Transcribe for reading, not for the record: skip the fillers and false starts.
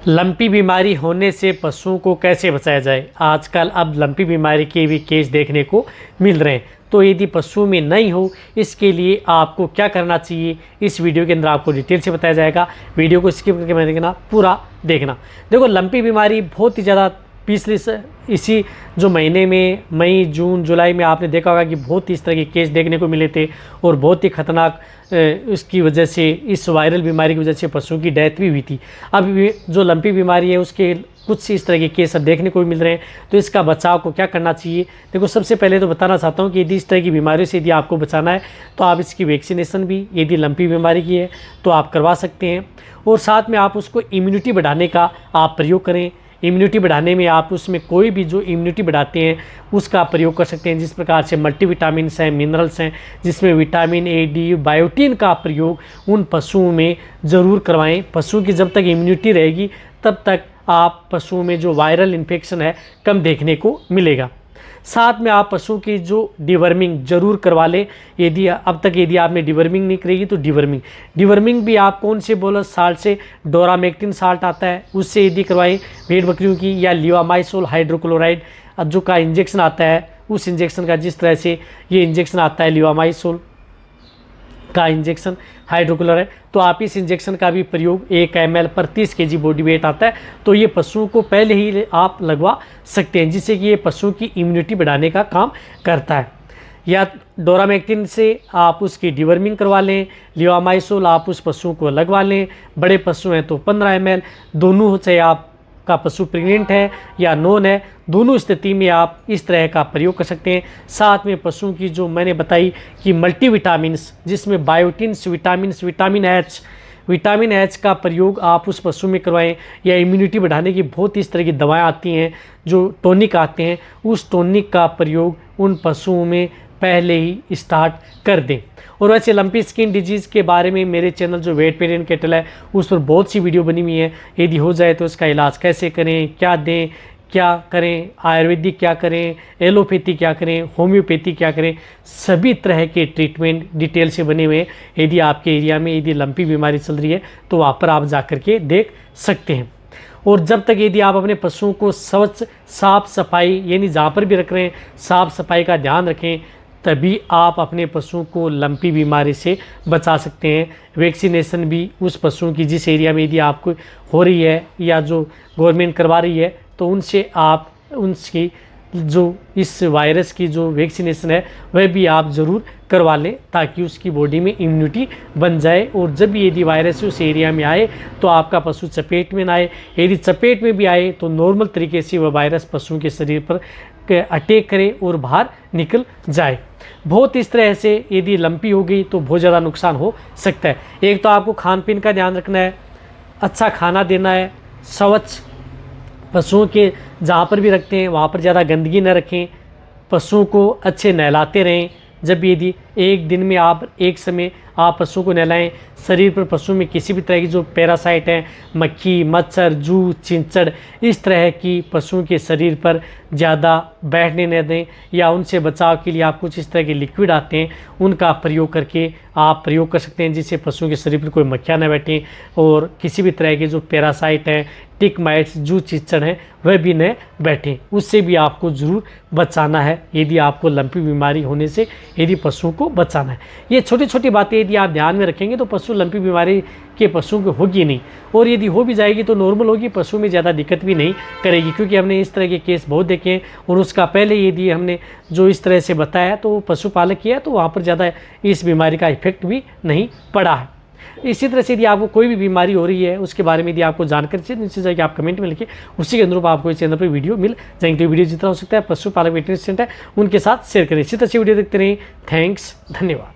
Lumpy बीमारी होने से पशुओं को कैसे बचाया जाए। आजकल अब लंपी बीमारी के भी केस देखने को मिल रहे हैं, तो यदि पशुओं में नहीं हो इसके लिए आपको क्या करना चाहिए, इस वीडियो के अंदर आपको डिटेल से बताया जाएगा। वीडियो को स्किप करके मत देखना, पूरा देखना। देखो, लंपी बीमारी बहुत ही ज़्यादा पिछले इसी जो महीने में मई जून जुलाई में आपने देखा होगा कि बहुत ही इस तरह के केस देखने को मिले थे और बहुत ही खतरनाक इसकी वजह से, इस वायरल बीमारी की वजह से पशुओं की डेथ भी हुई थी। अब जो लंपी बीमारी है उसके कुछ इस तरह के केस अब देखने को मिल रहे हैं, तो इसका बचाव को क्या करना चाहिए। देखो, सबसे पहले तो बताना चाहता हूँ कि यदि इस तरह की बीमारियों से यदि आपको बचाना है तो आप इसकी वैक्सीनेशन भी यदि लंपी बीमारी की है तो आप करवा सकते हैं, और साथ में आप उसको इम्यूनिटी बढ़ाने का आप प्रयोग करें। इम्यूनिटी बढ़ाने में आप उसमें कोई भी जो इम्यूनिटी बढ़ाते हैं उसका प्रयोग कर सकते हैं, जिस प्रकार से मल्टीविटामिन्स हैं, मिनरल्स हैं, जिसमें विटामिन ए, डी, बायोटीन का प्रयोग उन पशुओं में ज़रूर करवाएं। पशुओं की जब तक इम्यूनिटी रहेगी तब तक आप पशुओं में जो वायरल इन्फेक्शन है कम देखने को मिलेगा। साथ में आप पशुओं की जो डिवर्मिंग ज़रूर करवा लें। यदि अब तक आपने डिवर्मिंग नहीं करेगी तो डिवर्मिंग भी आप कौन से बोलस साल्ट से, डोरामेक्टिन साल्ट आता है उससे यदि करवाएं भेड़ बकरियों की, या लिवामाइसोल हाइड्रोक्लोराइड जो का इंजेक्शन आता है उस इंजेक्शन का, जिस तरह से ये इंजेक्शन आता है लिवामाइसोल का इंजेक्शन हाइड्रोक्लोराइड, तो आप इस इंजेक्शन का भी प्रयोग 1 ml पर 30 kg बॉडी वेट आता है, तो ये पशुओं को पहले ही आप लगवा सकते हैं, जिससे कि ये पशुओं की इम्यूनिटी बढ़ाने का काम करता है। या डोरामेक्टिन से आप उसकी डिवर्मिंग करवा लें, लिवामाइसोल आप उस पशुओं को लगवा लें। बड़े पशु हैं तो 15 ml, दोनों चाहे आप का पशु प्रेग्नेंट है या नॉन है, दोनों स्थिति में आप इस तरह का प्रयोग कर सकते हैं। साथ में पशुओं की जो मैंने बताई कि मल्टीविटामिन्स, जिसमें बायोटिन्स, विटामिन एच का प्रयोग आप उस पशु में करवाएं, या इम्यूनिटी बढ़ाने की बहुत इस तरह की दवाएं आती हैं जो टॉनिक आते हैं, उस टॉनिक का प्रयोग उन पशुओं में पहले ही स्टार्ट कर दें। और वैसे लंपी स्किन डिजीज़ के बारे में मेरे चैनल जो वेट पेट एंड कैटल है उस पर बहुत सी वीडियो बनी हुई है। यदि हो जाए तो इसका इलाज कैसे करें, क्या दें, क्या करें, आयुर्वेदिक क्या करें, एलोपैथी क्या करें, होम्योपैथी क्या करें, सभी तरह के ट्रीटमेंट डिटेल से बने हुए हैं। यदि आपके एरिया में यदि लंपी बीमारी चल रही है तो वहाँ पर आप जा कर के देख सकते हैं। और जब तक यदि आप अपने पशुओं को स्वच्छ साफ सफाई, यानी जहाँ पर भी रख रहे हैं साफ सफाई का ध्यान रखें, तभी आप अपने पशुओं को लंपी बीमारी से बचा सकते हैं। वैक्सीनेशन भी उस पशुओं की जिस एरिया में यदि आपको हो रही है या जो गवर्नमेंट करवा रही है, तो उनसे आप उनकी जो इस वायरस की जो वैक्सीनेशन है वह भी आप ज़रूर करवा लें, ताकि उसकी बॉडी में इम्यूनिटी बन जाए। और जब भी यदि वायरस उस एरिया में आए तो आपका पशु चपेट में ना आए। यदि चपेट में भी आए तो नॉर्मल तरीके से वह वायरस पशुओं के शरीर पर अटैक करे और बाहर निकल जाए। बहुत इस तरह से यदि लंपी हो गई तो बहुत ज़्यादा नुकसान हो सकता है। एक तो आपको खान पीन का ध्यान रखना है, अच्छा खाना देना है, स्वच्छ पशुओं के जहाँ पर भी रखते हैं वहाँ पर ज़्यादा गंदगी न रखें, पशुओं को अच्छे नहलाते रहें। जब यदि एक दिन में आप एक समय आप पशुओं को नहलाएं, शरीर पर पशु में किसी भी तरह की जो पैरासाइट हैं, मक्खी, मच्छर, जू, चिंचड़, इस तरह की पशुओं के शरीर पर ज़्यादा बैठने न दें, या उनसे बचाव के लिए आप कुछ इस तरह के लिक्विड आते हैं उनका प्रयोग करके आप प्रयोग कर सकते हैं, जिससे पशुओं के शरीर पर कोई मक्खियाँ न बैठें और किसी भी तरह के जो पैरासाइट हैं, टिक माइट्स, जू, चिंचड़ हैं, वह भी न बैठें। उससे भी आपको ज़रूर बचाना है यदि आपको लंपी बीमारी होने से यदि पशुओं को बचाना है। ये छोटी छोटी बातें यदि आप ध्यान में रखेंगे तो पशु लंपी बीमारी के पशुओं को होगी नहीं, और यदि हो भी जाएगी तो नॉर्मल होगी, पशु में ज़्यादा दिक्कत भी नहीं करेगी, क्योंकि हमने इस तरह के केस बहुत देखे हैं। और उसका पहले यदि हमने जो इस तरह से बताया तो पशुपालक किया तो वहाँ पर ज़्यादा इस बीमारी का इफेक्ट भी नहीं पड़ा है। इसी तरह से यदि आपको कोई भी बीमारी हो रही है उसके बारे में यदि आपको जानकारी चाहिए, नीचे जाकर आप कमेंट में लिखिए, उसी के अनुरूप आपको इस चैनल पर वीडियो मिल जाएंगे। तो वीडियो जितना हो सकता है पशुपालक वेटरनरी सेंटर उनके साथ शेयर करें। इसी तरह से वीडियो देखते रहें। थैंक्स, धन्यवाद।